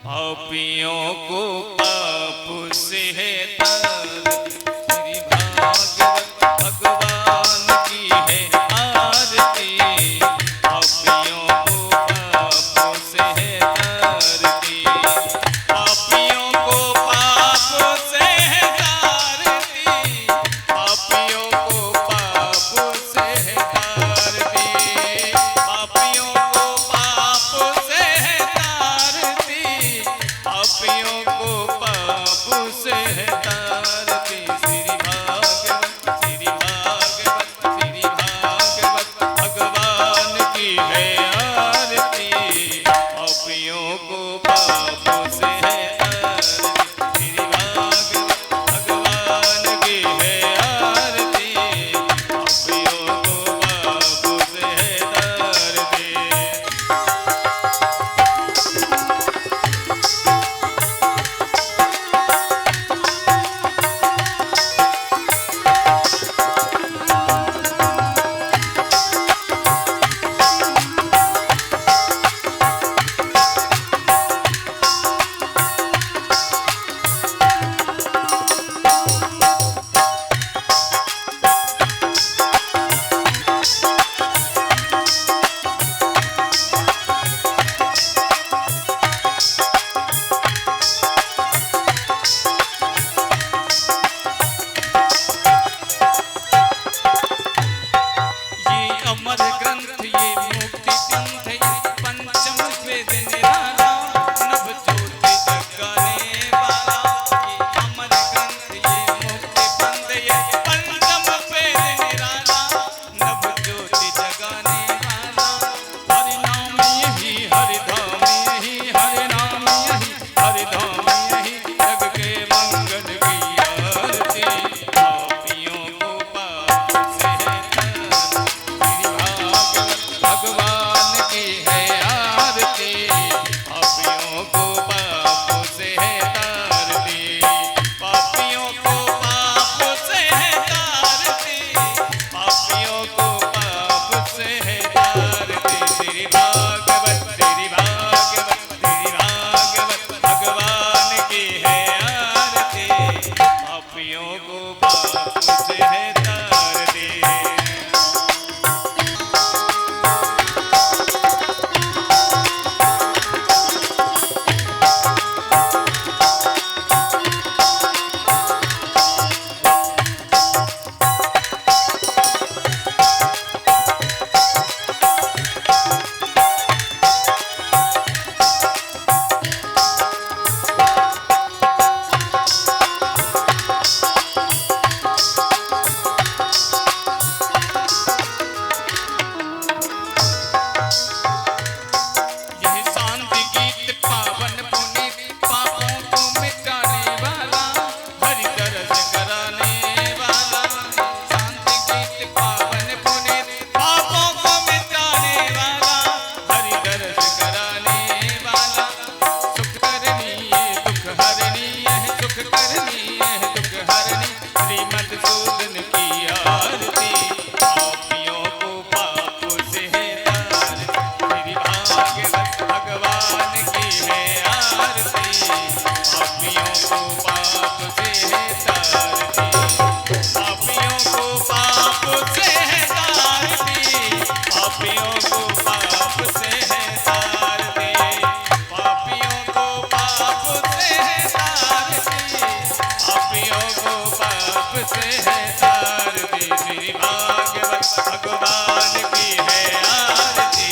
पापियों को पाप से है तारती। श्री भागवत भगवान की है आरती, पापियों को पाप से है तारती। पापियों को पाप से है तारती, पापियों को पाप से है तारती, पापियों को पाप से है तारती, पापियों को पाप से है तारती। श्री भागवत श्री भागवत श्री भागवत भगवान की है आरती, पापियों को पाप से है तारती। श्री भागवत भगवान की है आरती, पापियों को पाप से है तारती। अमर ग्रंथ ये मुक्ति पंथ ये पंचम वेद निराला, नभ ज्योति जगाने वाला। ये अमर ग्रंथ ये मुक्ति पंथ ये पंचम वेद निराला, नभ ज्योति जगाने वाला। हरि नाम यही हरि धाम यही, हरि नाम यही हरि धाम यही, जग के मंगल की आरती, पापियों को पाप से है भगवान की है आरती, पापियों को पाप से है तारती, पापियों को पाप से है तारती, पापियों को पाप से है तारती। श्री भागवत श्री भागवत श्री भागवत भगवान की है आरती,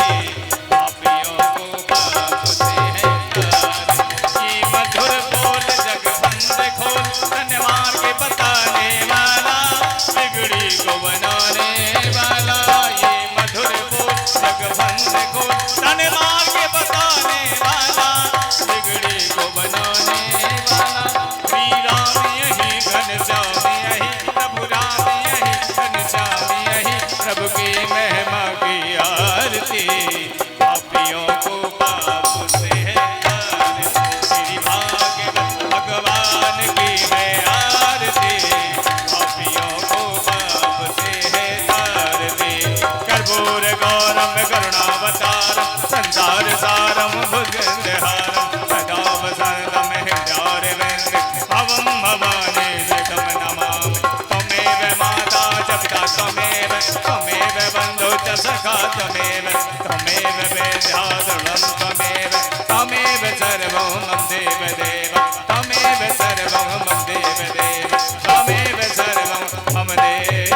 पापियों को पाप से है तारती। भगवान की है आरती, पापियों को पाप से है तारती। ये मधुर बोल जग बंद खोल, तन मार के बताने वाला, बिगड़ी को बनाने वाला। ये मधुर बोल जग बंद खोल, तन मार के बताने वाला, बिगड़ी को बनाने वाला। श्री राम यही घनश्याम यही, प्रभु राम यही घनश्याम यही, प्रभु की महिमा की आरती, पापियों को पाप से है तारती। श्री भागवत भगवान की है आरती, पापियों को पाप से है तारती। कर्पूर गौरम करुणावतारम, संसार सारम भुजगहारम, सदा च सखा त्वमेव त्वमेव वेद्याधुरं त्वमेव त्वमेव सर्वं मम देव देव त्वमेव सर्वं मम देव देव त्वमेव सर्वं मम देव।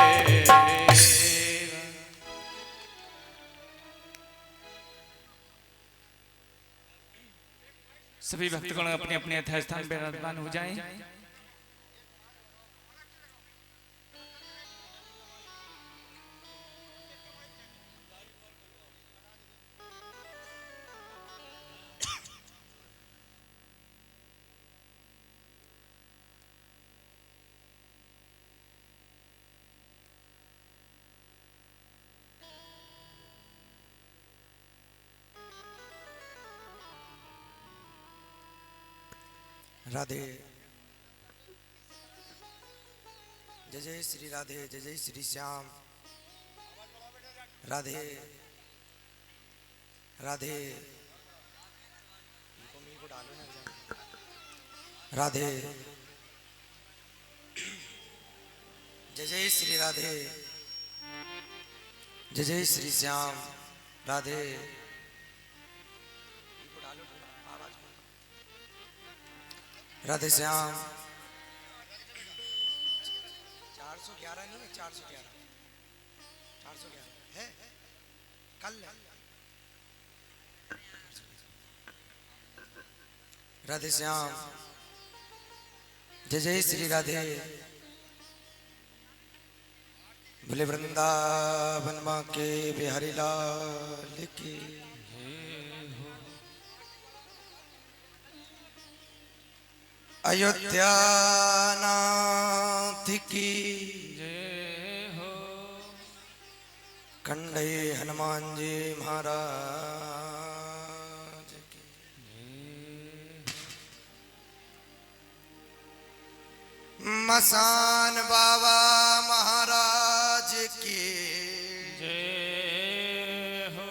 सभी भक्तगण अपने अपने यथा स्थान पर विराजमान हो जाएं। राधे जय जय श्री राधे जय जय श्री श्याम राधे राधे राधे जय जय श्री राधे जय जय श्री श्याम राधे राधे श्याम 411 नहीं है 411 है कल राधे श्याम जय जय श्री राधे भोले वृंदावन माँ के बिहारी लाल की अयोध्या नाथ की जय हो कंडे हनुमान जी महाराज की मसान बाबा महाराज की जय हो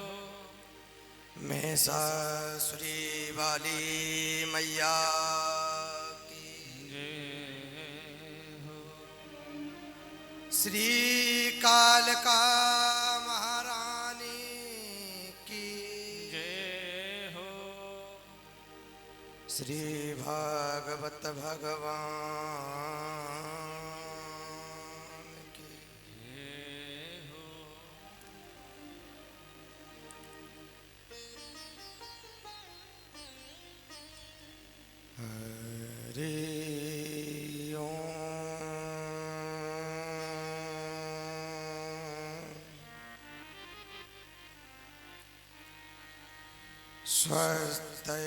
महिषासुरी वाली मैया श्री कालका महारानी की जय हो श्री भागवत भगवान की जय हो हरे स्वस्ते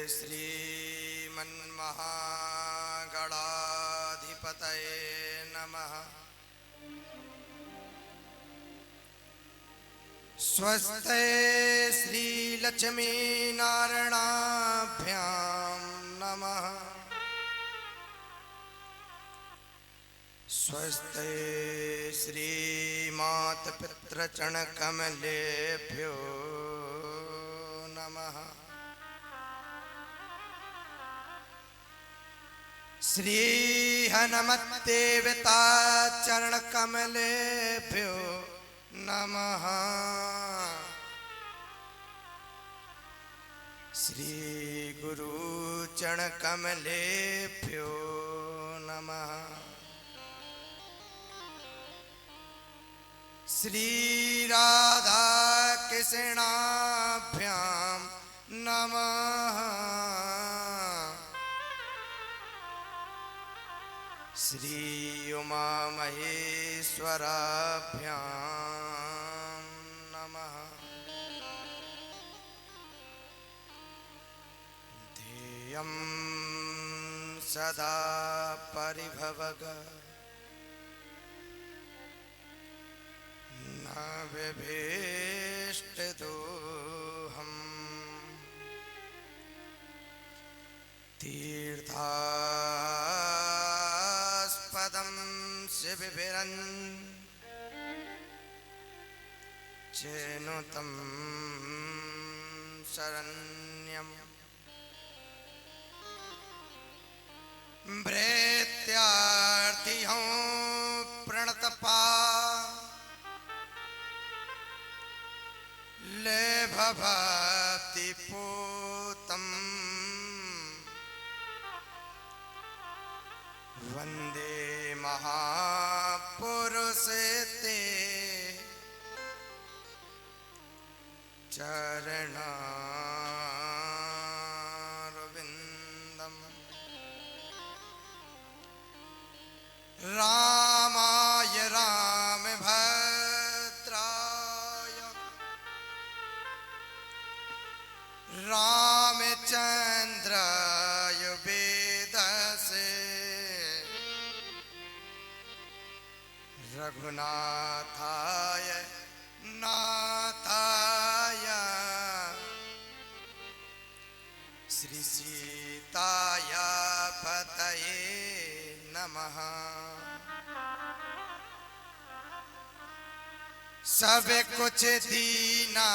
श्रीमन्महागणाधिपतये नमः। स्वस्ते श्रीलक्ष्मीनारायणाभ्यां नमः। स्वस्ते श्रीमातपितृचरणकमलेभ्यो नमः। श्री हनुमद्देवता चरणकमलेभ्यो नमः। श्री गुरु चरणकमलेभ्यो नमः। श्री राधा कृष्णाभ्यां नमः। श्री उमा महेश्वराभ्यां नमः। ध्येयं सदा परिभवग न विभीष्टदोहम्। तीर्थास्पदं शिवभिरन् चेनुतं शरण्यम्। भृत्यार्थियों प्रणतपा लेभभाति पूतं वन्दे महापुरुषे ते चरणारविन्दम् रामाय रामभद्राय रामचन्द्राय वेदसे रघुनाथाय नाथाय श्री सीताय पतये नमः। सब कुछ दीना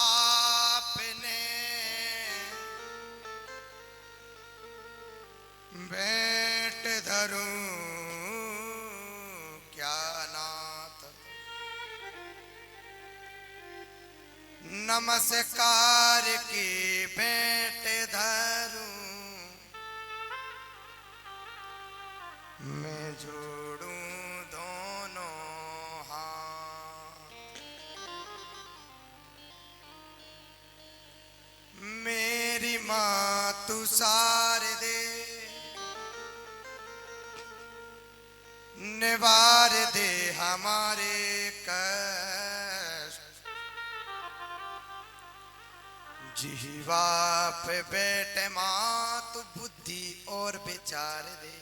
आपने बैठ धरूं क्या नाथ। नमस्कार की भेंट धरूं मैं जोड़ूं दोनों हाथ। मेरी माँ तू शारदे निवार दे हमारे कष्ट। जीवा पे बैठे माँ तू बुद्धि और विचार दे।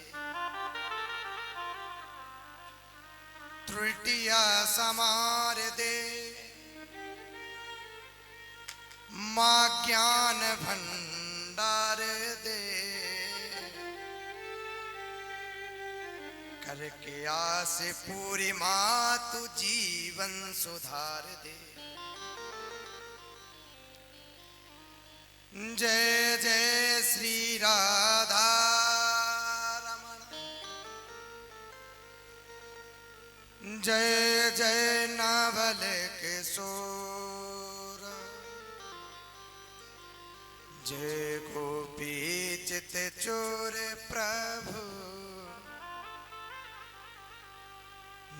त्रुटियां समार दे माँ ज्ञान भंडार दे। करके आस पूरी माँ तू जीवन सुधार दे। जय जय श्री राधा रमण जय जय नवल किशोर जय गोपी चित चोर प्रभु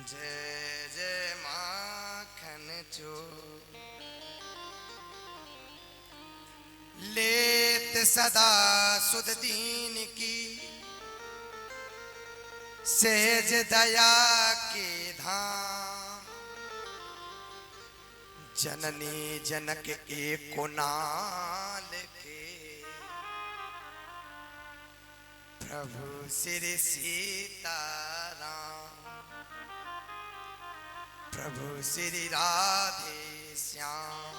जय जय माखन चोर। लेत सदा सुध दीन की सहज दया के धाम। जननी जनक एक नाल के प्रभु श्री सीताराम। प्रभु श्री राधे श्याम।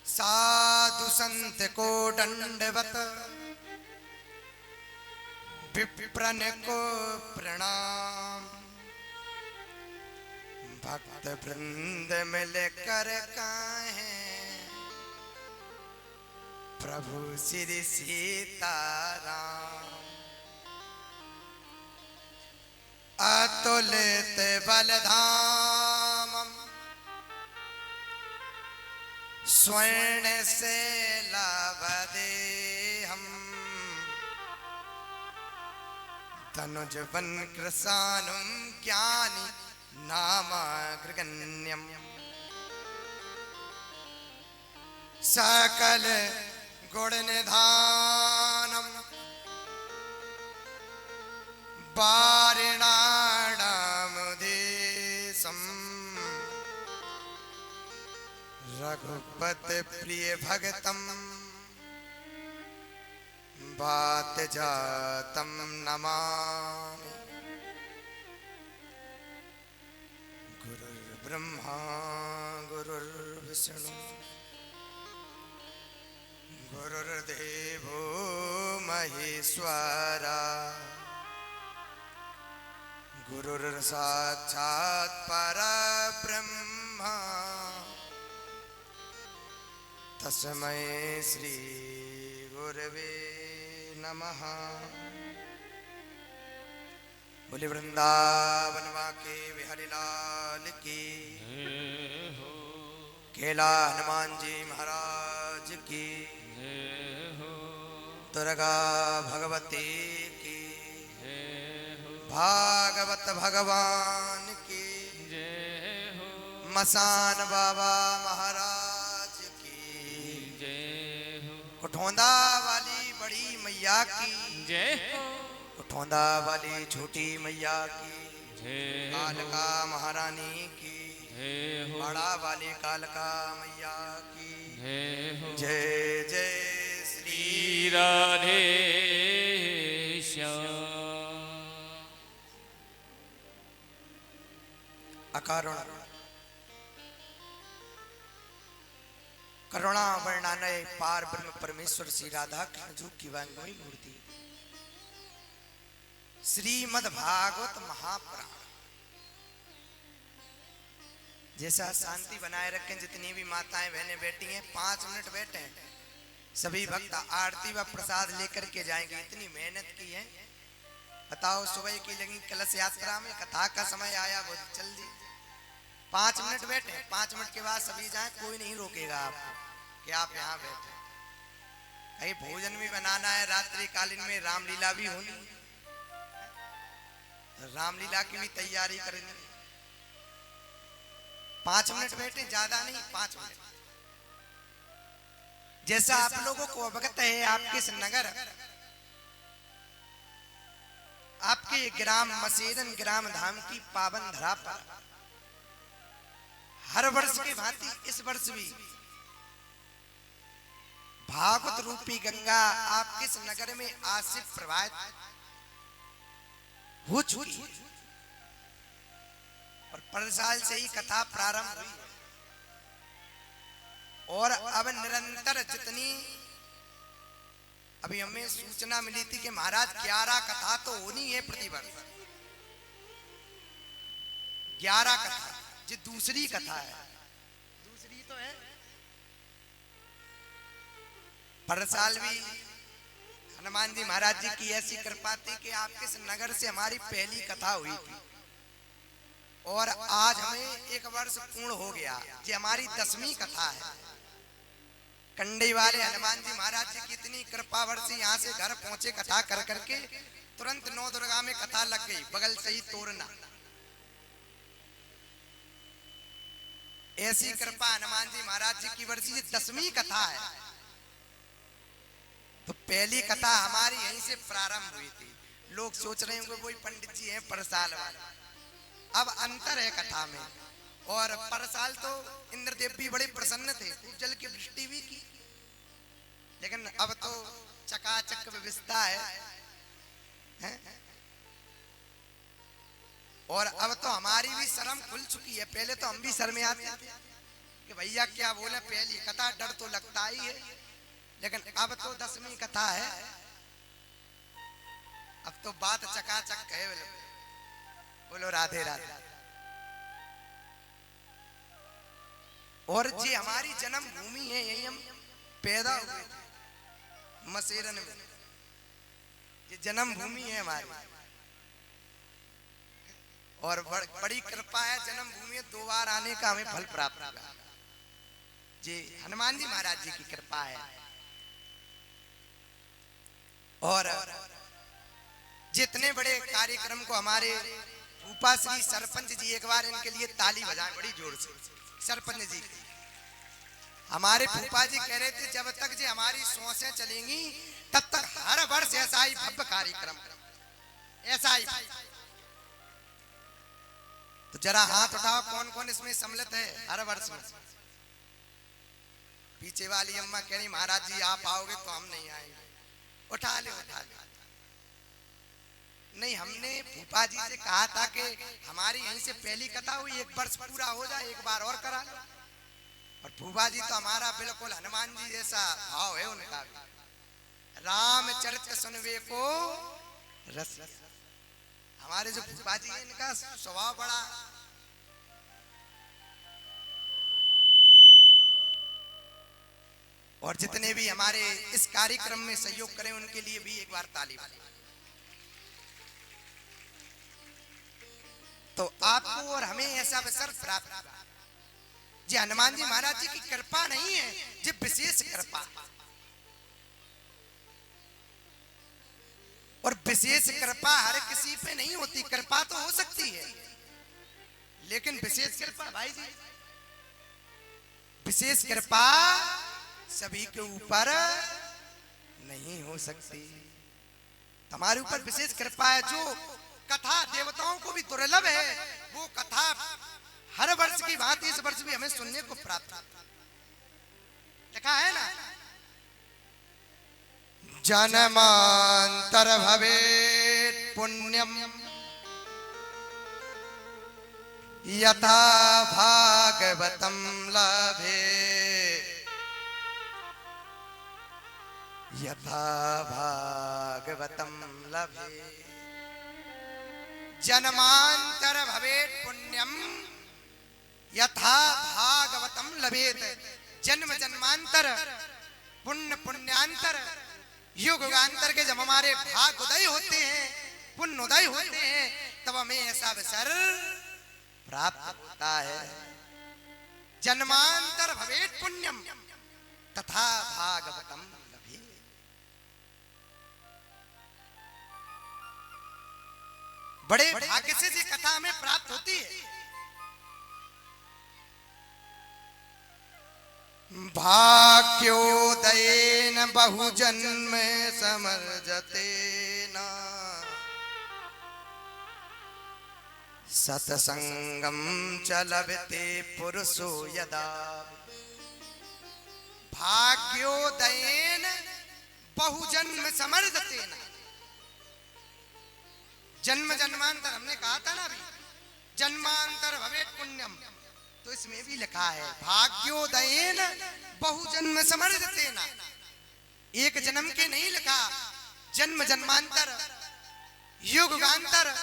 साधु संत को दंडवत विप्रन को प्रणाम। भक्त वृंद मिलकर कहें प्रभु श्री सीताराम। अतुलित बलधामम स्वर्ण से लाभदेहम। तनुज वन कृसानुम ज्ञानी नामाग्रगण्यम। सकल गुण निधानम वारिणाणामुदेशम। रघुपत प्रिय भगतम बात जातम नमामि। गुरुर्ब्रह्मा गुरुर्विष्णु गुरुर्देवो महेश्वरा। गुरुर्साक्षात् परब्रह्म तस्मै श्री गुरवे नमः। बोले वृंदावन के बिहारी लाल की। खेला हनुमान जी महाराज की, जय हो, दुर्गा भगवती की, जय हो, भागवत भगवान की, जय हो, मसान बाबा महाराज की, जय हो, कुठौंदा वाली बड़ी मैया की, जय हो, कुठौंदा वाली छोटी मैया की, जय हो, कालका महारानी की, जय हो, बड़ा वाली कालका मैया की, जय हो, जय जय श्री श्री राधे श्याम। अकारण करुणा वर्णानय पार ब्रह्म परमेश्वर श्री राधा कृष्ण जी की वांग्मयी मूर्ति श्रीमद् भागवत महापुराण। जैसा शांति बनाए रखें, जितनी भी माताएं बहनें बैठी हैं 5 मिनट बैठे हैं, सभी भक्त आरती व प्रसाद लेकर के जाएंगे। इतनी मेहनत की है, बताओ सुबह की लगी कलश यात्रा में, कथा का समय आया बहुत जल्दी। 5 मिनट बैठे, 5 मिनट के बाद सभी जाएं, कोई नहीं रोकेगा आपको कि आप यहाँ बैठे। कहीं भोजन भी बनाना है, रात्रि कालीन में रामलीला भी होनी, रामलीला की भी तैयारी करनी। 5 मिनट बैठे, ज्यादा नहीं, 5 मिनट। जैसा आप लोगों को अवगत है, आपके इस नगर, आपके ग्राम मसेरन ग्राम धाम की पावन धरा पर हर वर्ष की भांति इस वर्ष भी भागवत रूपी गंगा आपके इस नगर में आज से प्रवाहित हो चुकी है और पर साल से ही कथा प्रारंभ हुई और अब निरंतर जितनी अभी हमें सूचना मिली थी कि महाराज 11 कथा तो होनी है प्रतिवर्ष। 11 कथा, जो दूसरी कथा है, दूसरी तो है। पर साल भी हनुमान जी महाराज जी की ऐसी कृपा थी कि आपके इस नगर से हमारी पहली कथा हुई थी और आज हमें 1 वर्ष पूर्ण हो गया। ये हमारी 10वीं कथा है। कंडे वाले हनुमान जी महाराज जी की इतनी कृपा वर्षी यहाँ से घर पहुंचे कथा कर करके, तुरंत 9 दुर्गा में कथा लग गई, बगल से ही तोड़ना। ऐसी कृपा हनुमान जी महाराज जी की वर्षी 10वीं कथा है। तो पहली कथा हमारी यहीं से प्रारंभ हुई थी। लोग सोच रहे होंगे वही पंडित जी हैं पर साल वाले। अब अंतर है कथा में। और पर साल तो इंद्रदेव भी बड़े प्रसन्न थे, खूब जल की वृष्टि भी की, लेकिन अब तो चकाचक व्यवस्था है? और अब तो हमारी भी शर्म खुल चुकी है। पहले तो हम भी शर्म आते थे कि भैया क्या बोले, पहली कथा डर तो लगता ही है, लेकिन अब तो 10वीं कथा है, अब तो बात चकाचक है। बोलो राधे राधे। और जी हमारी जन्म भूमि है, यही हम पैदा हुए थे मसेरन में। ये जन्म भूमि है हमारी और बड़ी कृपा है। जन्म भूमि 2 बार आने का हमें फल प्राप्त हुआ। जी हनुमान जी महाराज जी की कृपा है। और जितने बड़े कार्यक्रम को हमारे रूपा श्री सरपंच जी, एक बार इनके लिए ताली बजाएं बड़ी जोर से। सरपंच जी, हमारे फूफा जी कह रहे थे जब तक जी हमारी सोचें चलेंगी तब तक हर वर्ष ऐसा ही भव्य कार्यक्रम, ऐसा ही। तो जरा हाथ उठाओ, कौन कौन इसमें सम्मिलित है हर वर्ष में। पीछे वाली अम्मा कह रही महाराज जी आप आओगे तो हम नहीं आएंगे। उठा ले, उठा ले। नहीं, हमने फूफा जी से कहा था कि हमारी यहीं से पहली कथा हुई, 1 वर्ष पूरा हो जाए, एक बार और करा लो। और फूफा जी तो हमारा बिल्कुल हनुमान जी जैसा भाव है उनका भी। रामचरित सुनवे को रस। हमारे जो फूफा जी है इनका स्वभाव बड़ा। और जितने भी हमारे इस कार्यक्रम में सहयोग करें उनके लिए भी एक बार ताली बजाएं। तो आपको और हमें ऐसा अवसर प्राप्त हुआ जी हनुमान जी महाराज जी की कृपा नहीं है, जी विशेष कृपा। और विशेष कृपा हर किसी पे नहीं होती। कृपा तो हो सकती है, लेकिन विशेष कृपा भाई जी, विशेष कृपा सभी के ऊपर नहीं हो सकती। तुम्हारे ऊपर विशेष कृपा है। जो कथा देवताओं को भी दुर्लभ है, वो कथा हर वर्ष की बात इस वर्ष भी हमें सुनने को प्राप्त लिखा है ना। जन्मांतर भवेत् पुण्यम यथा भागवतम लभे, यथा भागवतम लभे। जन्मांतर भवेत् पुण्यम यथा भागवतम लभेत। जन्म जन्मांतर पुण्य पुण्यांतर युग युगांतर के जब हमारे भाग उदय होते हैं, पुण्य उदय होते हैं, तब हमें ऐसा अवसर प्राप्त होता है। जन्मांतर भवेत् पुण्यम तथा भागवतम लभे। बड़े भाग्य से ये कथा हमें प्राप्त होती है। भाग्योदयेन बहुजन्म समर्जतेन सत्संगम च लभते पुरुषो यदा। भाग्योदयेन बहुजन्म समर्जतेन। जन्म जन्मांतर हमने कहा था ना अभी, जन्मांतर भवेत् पुण्यम, तो इसमें भी लिखा है भाग्योदयेन बहुजन्म समर्जतेन। एक जन्म के नहीं लिखा, जन्म जन्मांतर युग युगांतर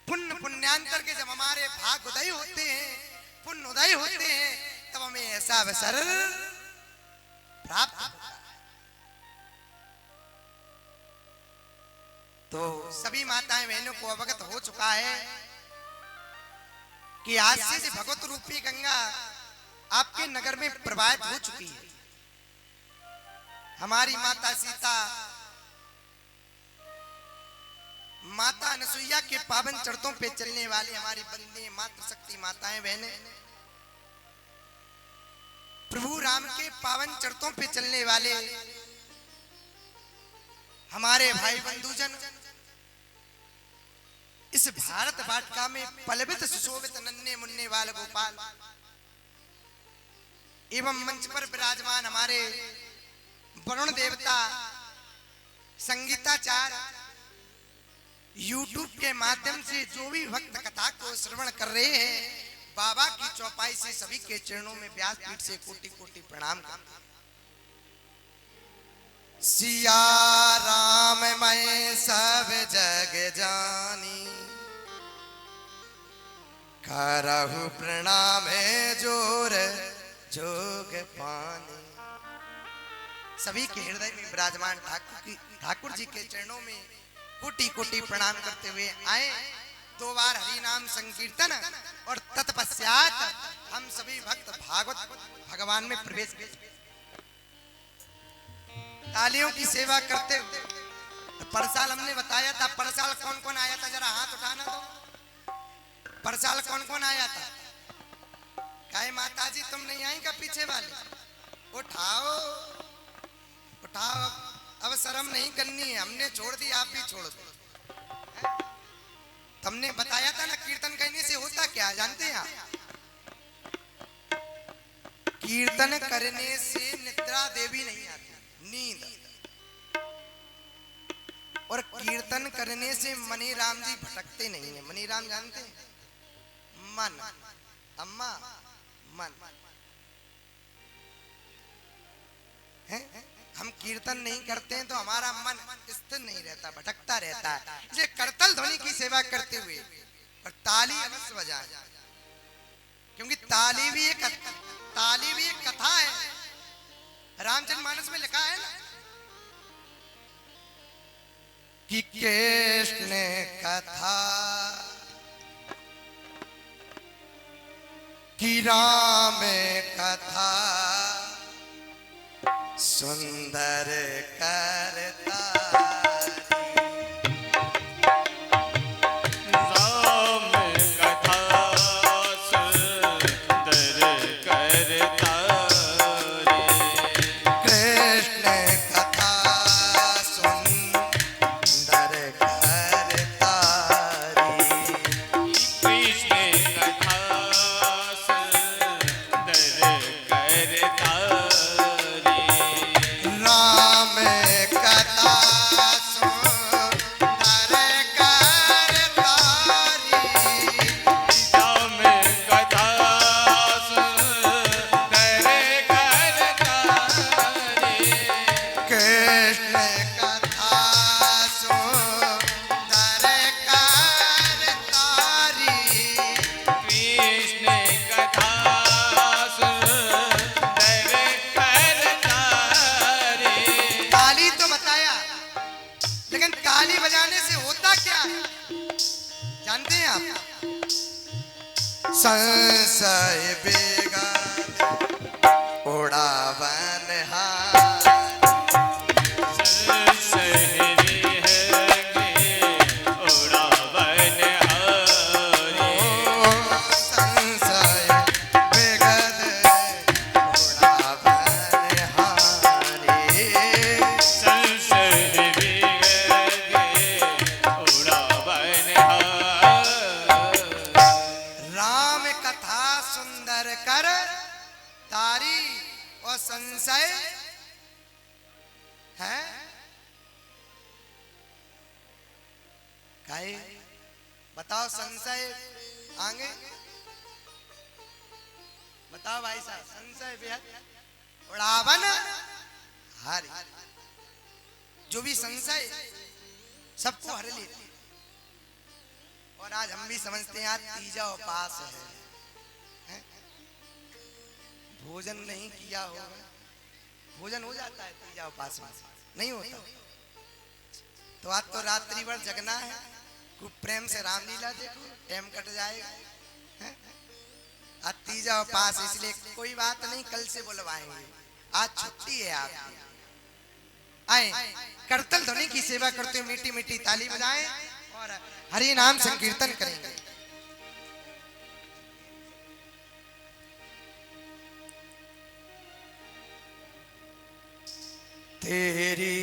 पुण्य पुण्यांतर के जब हमारे भाग उदय होते हैं, पुण्य उदय होते हैं, तब हमें ऐसा अवसर प्राप्त होता है। तो सभी माताएं बहनों को अवगत हो चुका है कि आज से भगवत रूपी गंगा आपके नगर में प्रवाहित हो चुकी है। हमारी माता सीता, माता अनसुईया के पावन चरणों पे चलने वाली हमारी वंदनीय मातृशक्ति माताएं बहनें, प्रभु राम के पावन चरणों पे चलने वाले हमारे भाई बंधुजन, इस भारत वाटिका में पलवित सुशोभित नन्हे मुन्ने वाले गोपाल एवं मंच पर विराजमान हमारे वरुण देवता, संगीताचार्य, YouTube के माध्यम से जो भी भक्त कथा को श्रवण कर रहे हैं, बाबा की चौपाई से सभी के चरणों में व्यासपीठ से कोटि कोटि प्रणाम करता हूं। सिया राम मैं सब जग जानी, करहु प्रणाम जोर जोग पानी। सभी के हृदय में विराजमान ठाकुर जी के चरणों में कोटि कोटि प्रणाम करते हुए आए। 2 बार हरि नाम संकीर्तन और तत्पश्चात हम सभी भक्त भागवत भगवान में प्रवेश करें। तालियों की सेवा करते हुए परसाल हमने बताया था, परसाल कौन कौन आया था जरा हाथ उठाना दो। परसाल कौन कौन आया था? काहे माता जी तुम नहीं आई क्या पीछे वाले? उठाओ उठाओ, अब शर्म नहीं करनी है, हमने छोड़ दी, आप भी छोड़ दो। तुमने बताया था ना कीर्तन करने से होता क्या जानते हैं आप? कीर्तन करने से निद्रा देवी नहीं आती, नींद। और कीर्तन करने से मनी राम जी भटकते नहीं है। मनी राम जानते हैं? मन, अम्मा मन है। हम कीर्तन नहीं करते हैं तो हमारा मन स्थिर नहीं रहता, भटकता रहता है। इसलिए करतल ध्वनि की सेवा करते हुए और ताली अवश्य बजाएं, क्योंकि ताली भी एक कथा है। रामचरितमानस में लिखा है ना कि कृष्ण कि राम कथा सुंदर करता संशय बेगाद उड़ावन संशय है काहे बताओ संशय आगे बताओ भाई साहब संशय बेहद उड़ावन हारी जो भी संशय सबको हर लेती और आज हम भी समझते हैं आज तीजा उपास है भोजन नहीं किया होगा भोजन हो जाता है तीजा उपास में नहीं होता तो आज तो रात्रि भर जगना है खूब प्रेम से रामलीला देखो टाइम कट जाएगा आज तीजा उपास इसलिए कोई बात नहीं कल से बुलवाएंगे आज छुट्टी है आप आए करतल ध्वनि की सेवा करते हुए मीठी मीठी ताली बजाएं और हरि नाम संकीर्तन करेंगे। तेरी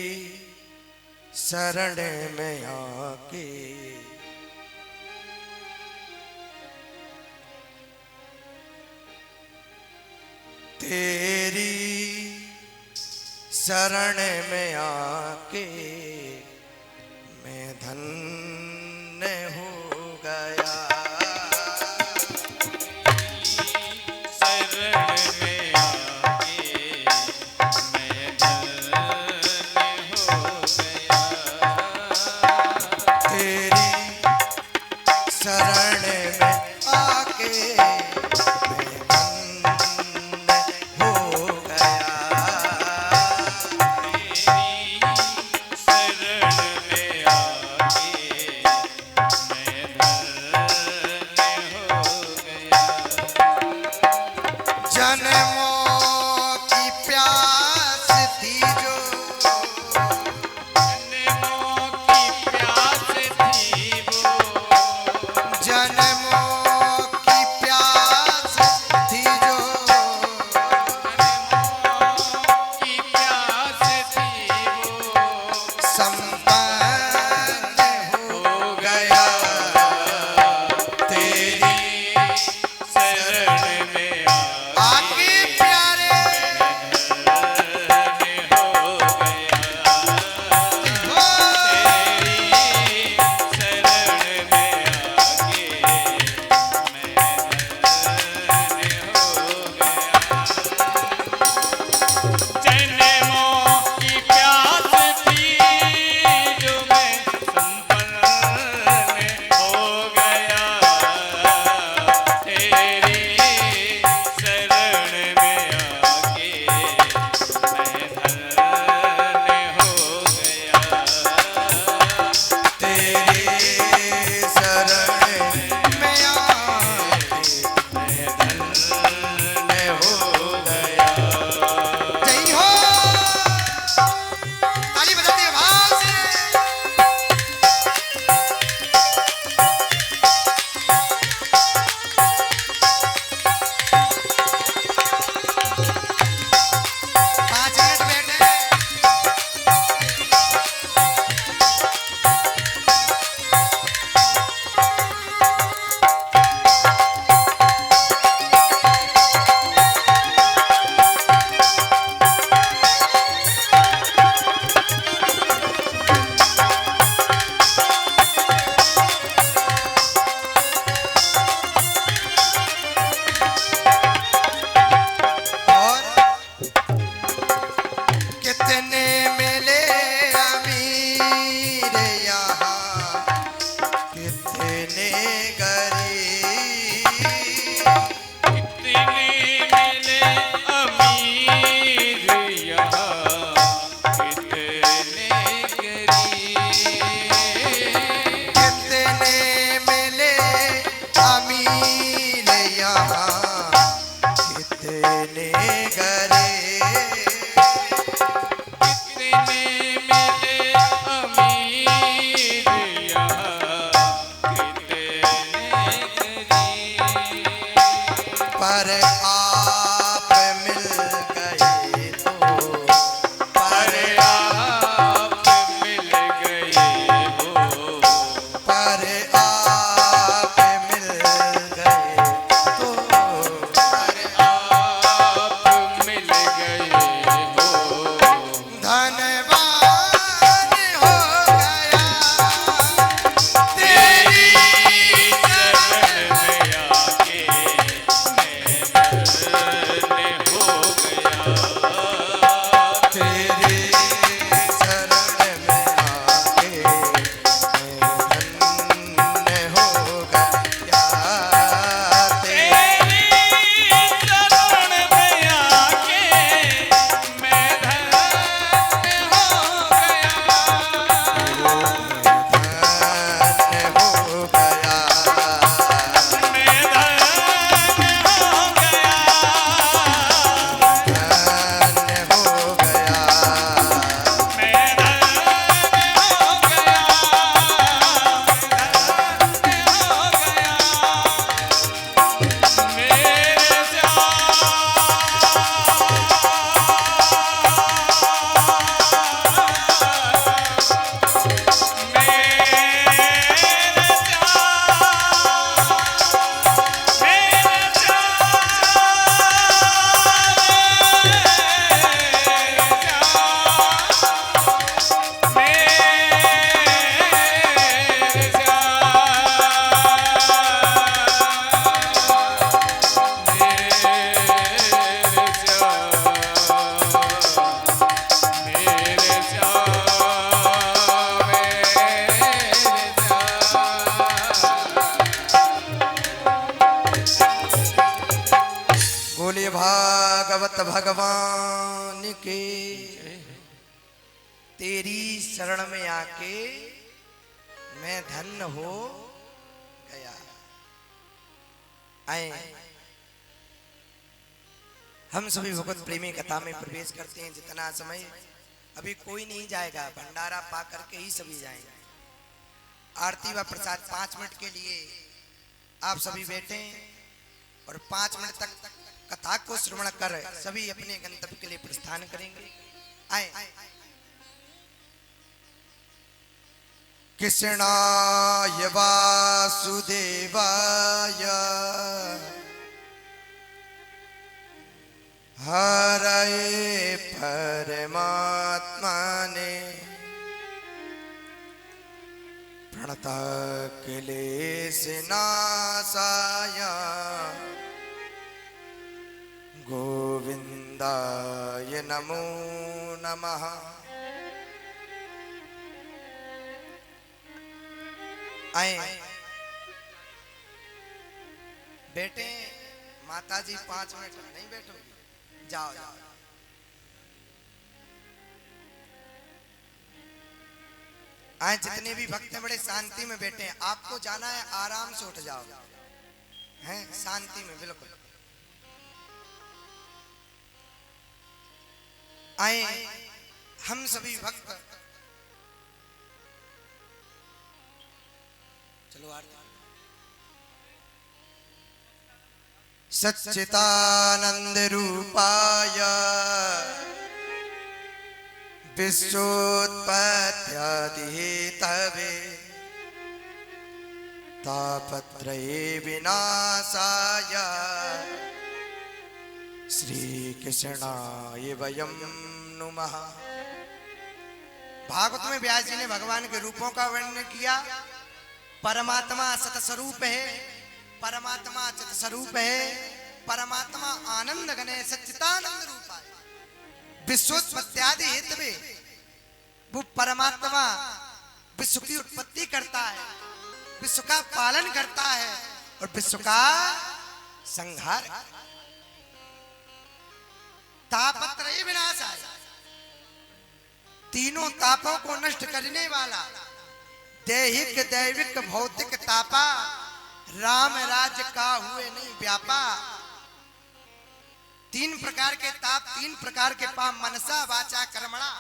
शरण में आके तेरी शरण में आके मैं धन्य हो गया शरण में आके भागवत भगवान के तेरी शरण में आके मैं धन्य हो गया। आए हम सभी भगवत प्रेमी कथा में प्रवेश करते हैं। जितना समय अभी कोई नहीं जाएगा, भंडारा पा करके ही सभी जाएंगे। आरती व प्रसाद 5 मिनट के लिए आप सभी बैठे और 5 मिनट तक कथा को श्रवण कर सभी अपने गंतव्य के लिए प्रस्थान करेंगे। आए कृष्णाय वासुदेवाय हरे परमात्मने प्रणतक्लेशनाशाय गोविंदाय नमो नमः। आए बेटे माता जी 5 मिनट नहीं बैठोगी, जाओ जाओ। आए जितने भी भक्त हैं बड़े शांति में बैठे हैं। आपको जाना है आराम से उठ जाओ, हैं शांति में बिल्कुल। आए हम सभी भक्त चलो आरती। सच्चिदानंद रूपाय विश्वोत्पत्त्यादिहेतवे तापत्रये विनाशाय श्री कृष्णाय वयं नुमः। भागवत में व्यास जी ने भगवान के रूपों का वर्णन किया। परमात्मा सतस्वरूप है, परमात्मा चित स्वरूप है, परमात्मा आनंद घन है, सच्चिदानंद रूप है। विश्वोत्पत्त्यादि हेतवे वो परमात्मा विश्व की उत्पत्ति करता है, विश्व का पालन करता है और विश्व का संहार। तापत्रय विनाशाय तीनों तापों को नष्ट करने वाला, दैहिक दैविक भौतिक तापा राम राज्य का हुए नहीं व्यापा। 3 प्रकार के ताप, 3 प्रकार के पाप, मनसा वाचा कर्मणा।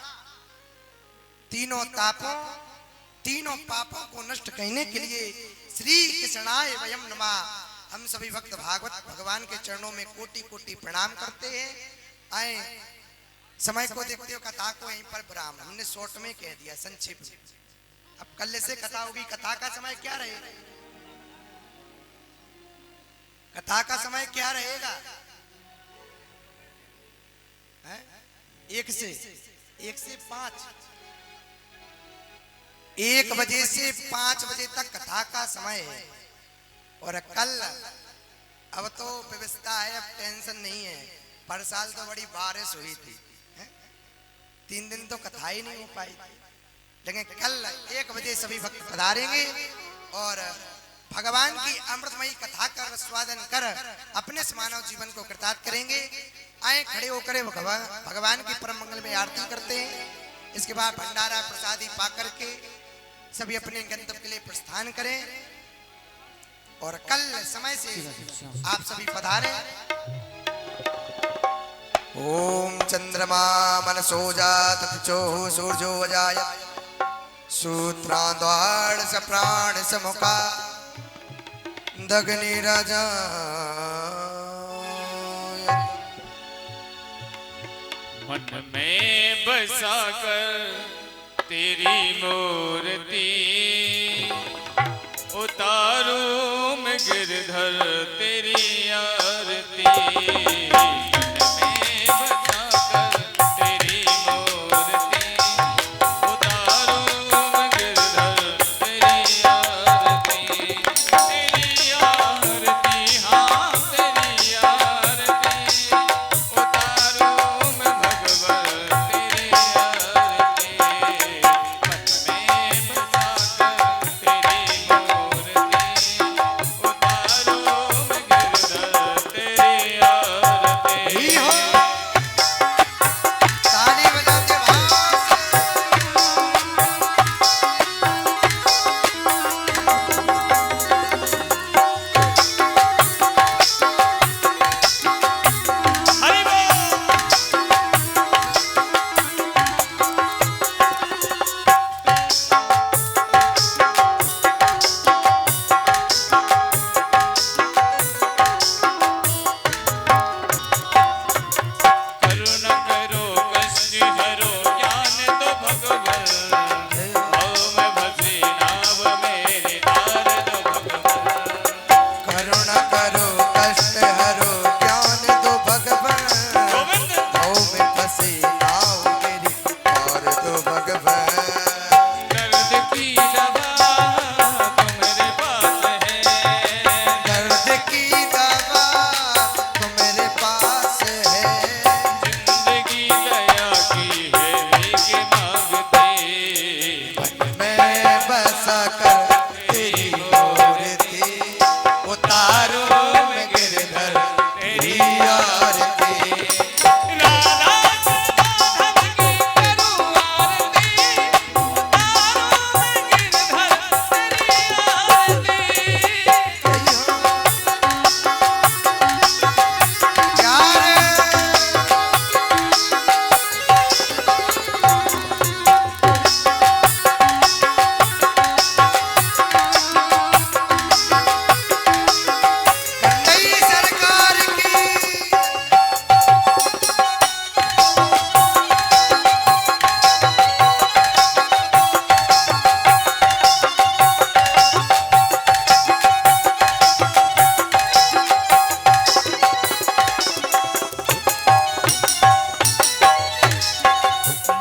तीनों तापों, तीनों पापों को नष्ट करने के लिए श्री कृष्णाय वयं नमः। हम सभी भक्त भागवत भगवान के चरणों में कोटि कोटि प्रणाम करते हैं। आए समय को देखते हो, कथा को यहीं पर विराम। हमने शॉर्ट में कह दिया, संक्षिप्त। अब कल से कथा होगी। कथा का समय क्या रहेगा? कथा का समय क्या रहेगा? 1 से 5, 1 बजे से 5 बजे तक कथा का समय है। और कल अब तो व्यवस्था है, अब टेंशन नहीं है। पर साल तो बड़ी बारिश हुई थी, 3 दिन तो कथा ही नहीं हो पाई। लेकिन कल 1 बजे सभी भक्त पधारेंगे और भगवान की अमृतमयी कथा का स्वादन कर अपने मानव जीवन को कृतार्थ करेंगे। आए खड़े होकर भगवान की परम मंगल में आरती करते हैं। इसके बाद भंडारा प्रसादी पा करके सभी अपने गंतव्य के लिए प्रस्थान करें और कल समय से आप सभी पधारें। ओम चंद्रमा मनसो जात चोः सूर्यो अजाय सूत्राद्वार सप्राण समुखा दग्नि राजा। मन में बसा कर तेरी मूर्ति उतारूं मैं गिरधर तेरी आरती। भाव में फंसी नाव मेरे तार दो भगवान। करुणा करो कष्ट हरो ज्ञान दो भगवान। गोविंद भाव में फंसी नाव मेरी तार दो भगवान। दर्द की दवा तुम्हारे पास है, दर्द की दवा तो मेरे पास है। जिंदगी दया की है लेके मांगते, मैं बसा कर तेरी मूर्ति उतारो मैं गिरधर तेरी आरती। राधा माधव की करूं आरती, उतारो मैं गिरधर तेरी आरती। सरकार की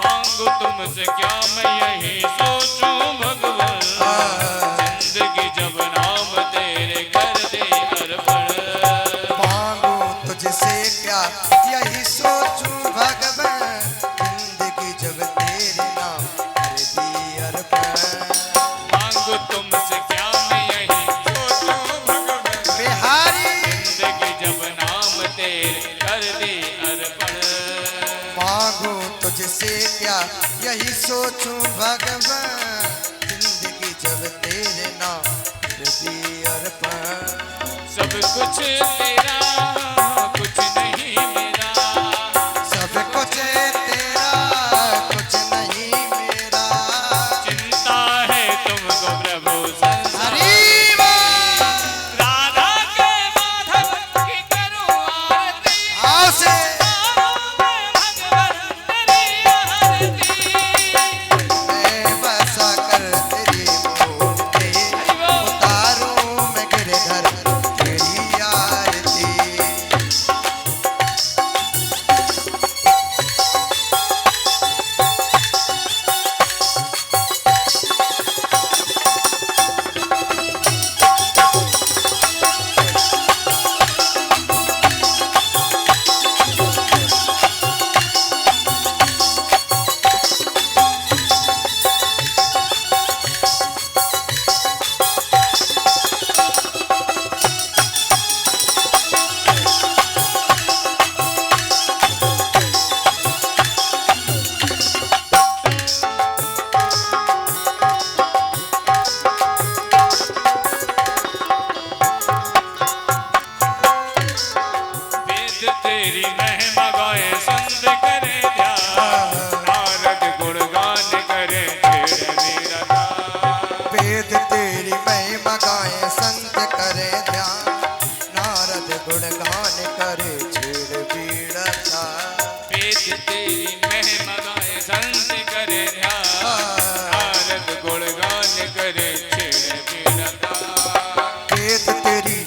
मांगू तुमसे क्या मैं यही सोचूं भगवान, जिंदगी जब नाम तेरे कर दे अर्पण। मांगू तुझसे क्या यही सोचूं भगवान। जिंदगी जब तेरे नाम कर दी अर्पण। मांगू तुमसे क्या मैं यही सोचूं भगवान, बिहारी जिंदगी जब नाम तेरे कर दे अर्पण। मांगू तुझसे क्या यही सोचूं भगवान। जिंदगी जब तेरे नाम कर दी अर्पण। सब कुछ तेरा कुछ नहीं मेरा, सब कुछ तेरा कुछ नहीं मेरा। चिंता है तुमको प्रभु संसार। हरि बोल। राधा के माधव की करूं आरती, आओ से भगवान तेरी आरती। मैं बसा कर तेरी मूर्ति उतारूं मैं गिरधर तेरी आरती। वेद तेरी महिमा गाए संत करे ध्यान, नारद गुणगान करे तेरे मेरा दान। वेद तेरी महिमा गाए संत करे ध्यान। नारद गुणगान करे छेड़ पीड़ा था। वेद तेरी महिमा गाए संत करे ध्यान, नारद गुणगान करे छेड़ पीड़ा दान। वेद तेरी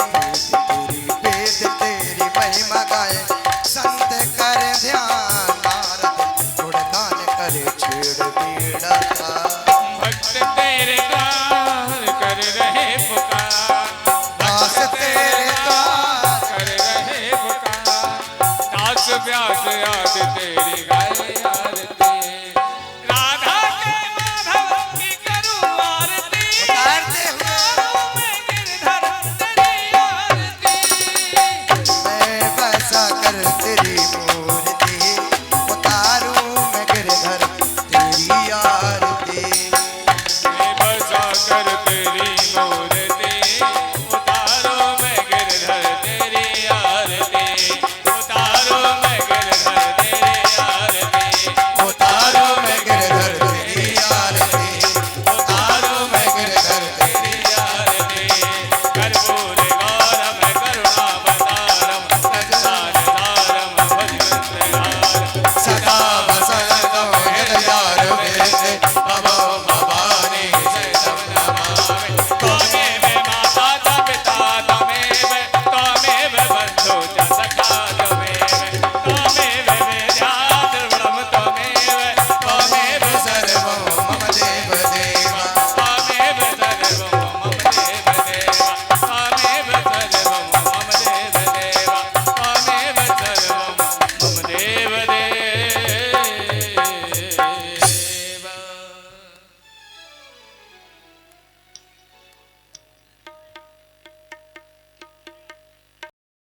महिमा गाए संत करे ध्यान। नारद गुणगान करे छेड़ पीड़ा था। भक्त तेरे द्वार कर रहे पुकार, दास तेरे द्वार कर रहे पुकार। दास प्यास याद तेरी गाए,